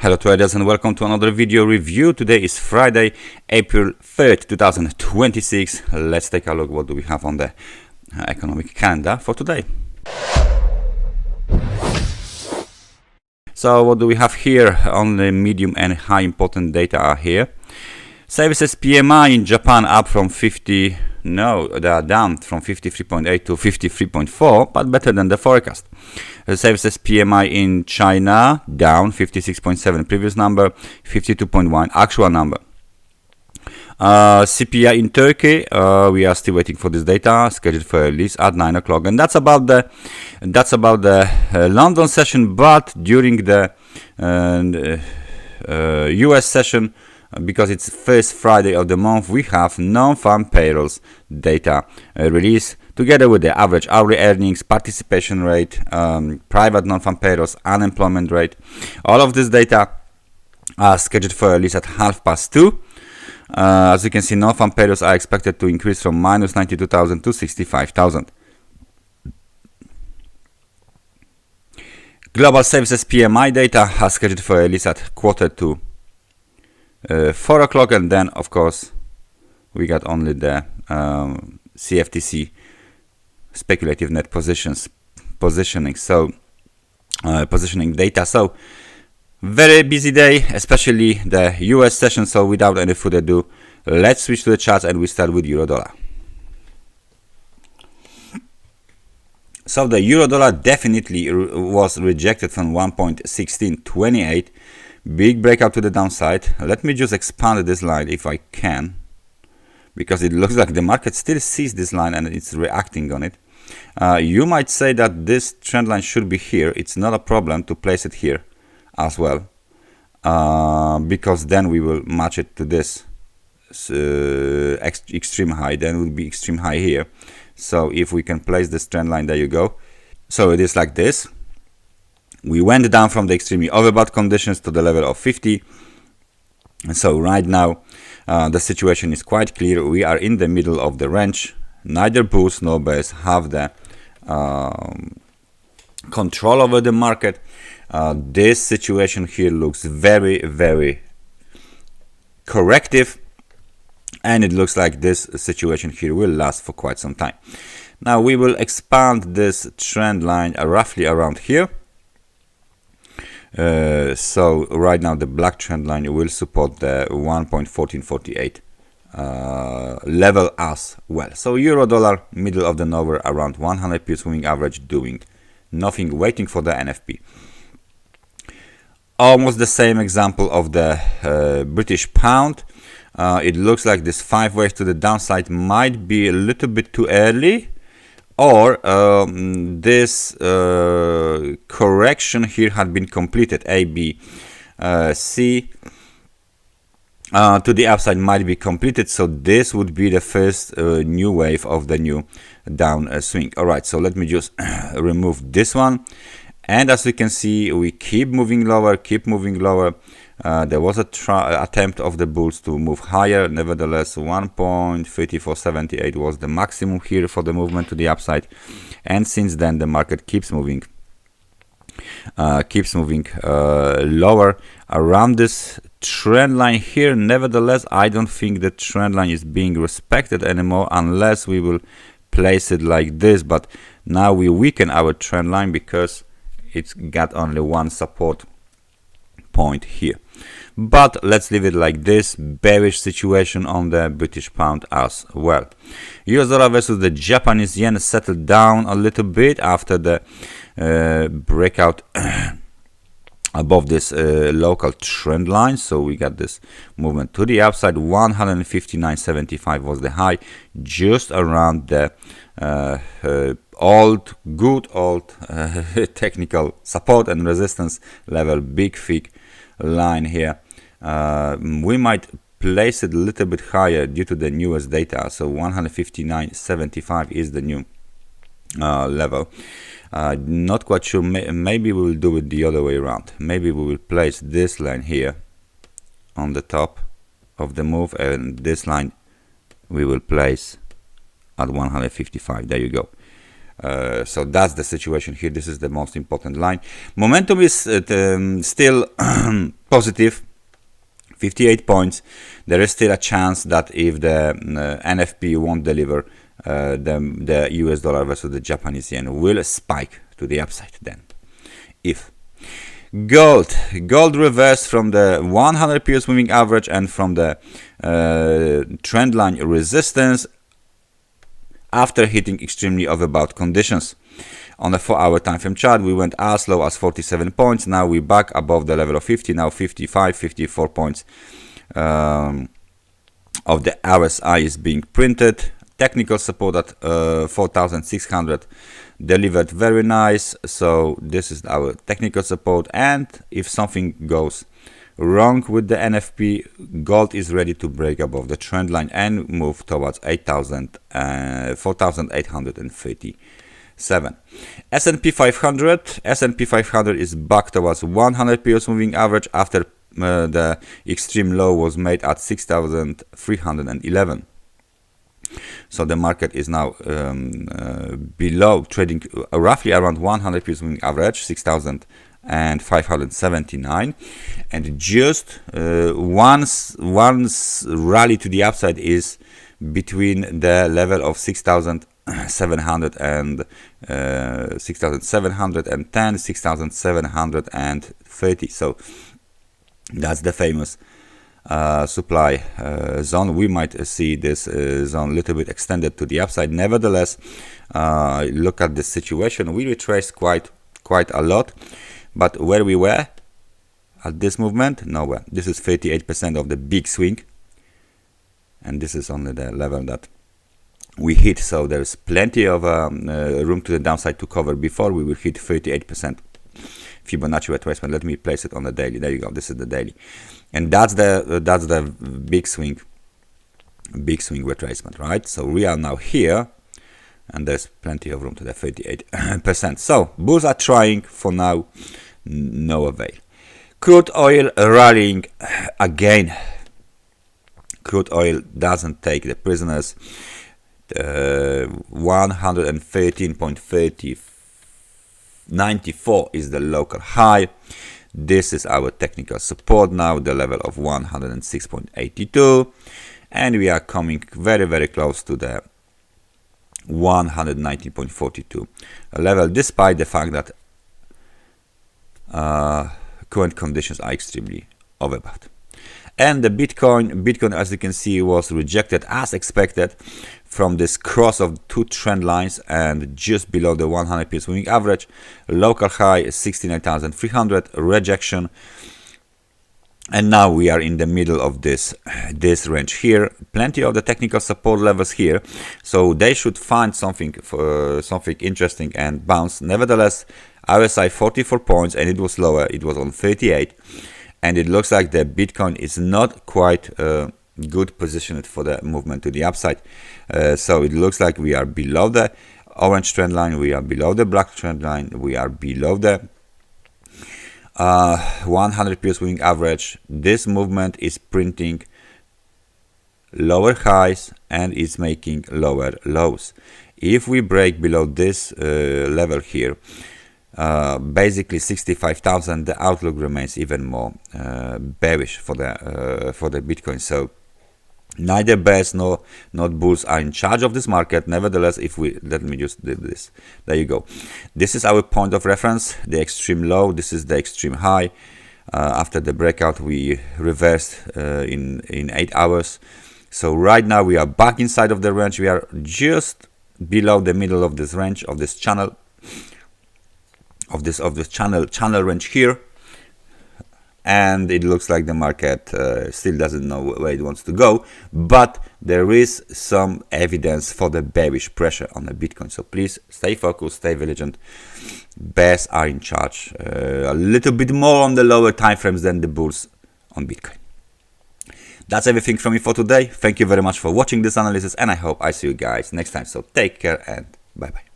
Hello traders and welcome to another video review. Today is Friday, April 3rd, 2026. Let's take a look what do we have on the economic calendar for today. So what do we have here? Only medium and high important data are here. Services PMI in Japan up from 50, no, they are down from 53.8 to 53.4, but better than the forecast. Services PMI in China down 56.7, previous number 52.1, actual number. CPI in Turkey, we are still waiting for this data, scheduled for release at 9 o'clock, and that's about the London session. But during the US session, because it's first Friday of the month, we have non-farm payrolls data release together with the average hourly earnings, participation rate, private non-farm payrolls, unemployment rate. All of this data are scheduled for release at 2:30. As you can see, non-farm payrolls are expected to increase from minus 92,000 to 65,000. Global services PMI data are scheduled for release at 4 o'clock, and then of course we got only the CFTC speculative net positioning data. So very busy day, especially the US session. So without any further ado, let's switch to the charts and we start with euro dollar. So the euro dollar definitely was rejected from 1.1628. Big breakout to the downside. Let me just expand this line if I can, because it looks like the market still sees this line and it's reacting on it. You might say that this trend line should be here. It's not a problem to place it here as well, because then we will match it to this extreme high. Then it will be extreme high here. So if we can place this trend line, there you go. So it is like this. We went down from the extremely overbought conditions to the level of 50. And so right now the situation is quite clear. We are in the middle of the range. Neither bulls nor bears have the control over the market. This situation here looks very, very corrective, and it looks like this situation here will last for quite some time. Now we will expand this trend line roughly around here. So right now the black trend line will support the 1.1448 level as well. So euro dollar middle of the nowhere around 100 pips moving average, doing nothing, waiting for the NFP. Almost the same example of the British pound. It looks like this 5 waves to the downside might be a little bit too early, or this correction here had been completed. A, B, C to the upside might be completed, so this would be the first new wave of the new down swing. All right, so let me just remove this one, and as you can see, we keep moving lower, there was a attempt of the bulls to move higher. Nevertheless, 1.3478 was the maximum here for the movement to the upside, and since then the market keeps moving lower around this trend line here. Nevertheless, I don't think the trend line is being respected anymore unless we will place it like this. But now we weaken our trend line because it's got only one support point here. But let's leave it like this. Bearish situation on the British pound as well. US dollar versus the Japanese yen settled down a little bit after the breakout above this local trend line. So we got this movement to the upside. 159.75 was the high, just around the good old technical support and resistance level. Big thick line here. We might place it a little bit higher due to the newest data. So 159.75 is the new level. Not quite sure. Maybe we will do it the other way around. Maybe we will place this line here on the top of the move, and this line we will place at 155. There you go. So that's the situation here. This is the most important line. Momentum is still positive, 58 points. There is still a chance that if the NFP won't deliver, the US dollar versus the Japanese yen will spike to the upside. Then if gold reversed from the 100 periods moving average and from the trend line resistance after hitting extremely overbought conditions. On the 4-hour time frame chart, we went as low as 47 points. Now we're back above the level of 50, now 55, 54 points of the RSI is being printed. Technical support at 4,600 delivered very nice. So this is our technical support, and if something goes wrong with the NFP, gold is ready to break above the trend line and move towards 4,837. S&P 500 is back towards 100 periods moving average after the extreme low was made at 6,311. So the market is now below, trading roughly around 100 periods moving average, 6,579, and just once rally to the upside is between the level of 6,700 and 6,710, 6,730. So that's the famous supply zone. We might see this zone a little bit extended to the upside. Nevertheless, look at the situation. We retraced quite a lot, but where we were at this movement, nowhere. This is 38% of the big swing, and this is only the level that we hit. So there's plenty of room to the downside to cover before we will hit 38% Fibonacci retracement. Let me place it on the daily. There you go. This is the daily, and that's the big swing retracement, right? So we are now here, and there's plenty of room to the 38%. So bulls are trying. For now, no avail. Crude oil rallying again. Crude oil doesn't take the prisoners. 113.94 is the local high. This is our technical support now, the level of 106.82, and we are coming very close to the 119.42 level, despite the fact that current conditions are extremely overbought. And the Bitcoin, as you can see, was rejected as expected from this cross of two trend lines and just below the 100 periods moving average. Local high is 69,300, rejection. And now we are in the middle of this range here. Plenty of the technical support levels here, so they should find something interesting and bounce. Nevertheless, RSI 44 points, and it was lower. It was on 38. And it looks like the Bitcoin is not quite good positioned for the movement to the upside. So it looks like we are below the orange trend line, we are below the black trend line, we are below the 100 periods moving average. This movement is printing lower highs and is making lower lows. If we break below this level here, basically 65,000, the outlook remains even more bearish for the Bitcoin. So neither bears nor not bulls are in charge of this market. Nevertheless, if we let me just do this, there you go. This is our point of reference, the extreme low. This is the extreme high. After the breakout, we reversed in 8 hours. So right now we are back inside of the range. We are just below the middle of this range, of this channel. Of this channel range here, and it looks like the market still doesn't know where it wants to go, but there is some evidence for the bearish pressure on the Bitcoin. So please stay focused, stay vigilant. Bears are in charge, a little bit more on the lower time frames than the bulls on Bitcoin. That's everything from me for today. Thank you very much for watching this analysis, and I hope I see you guys next time. So take care and bye bye.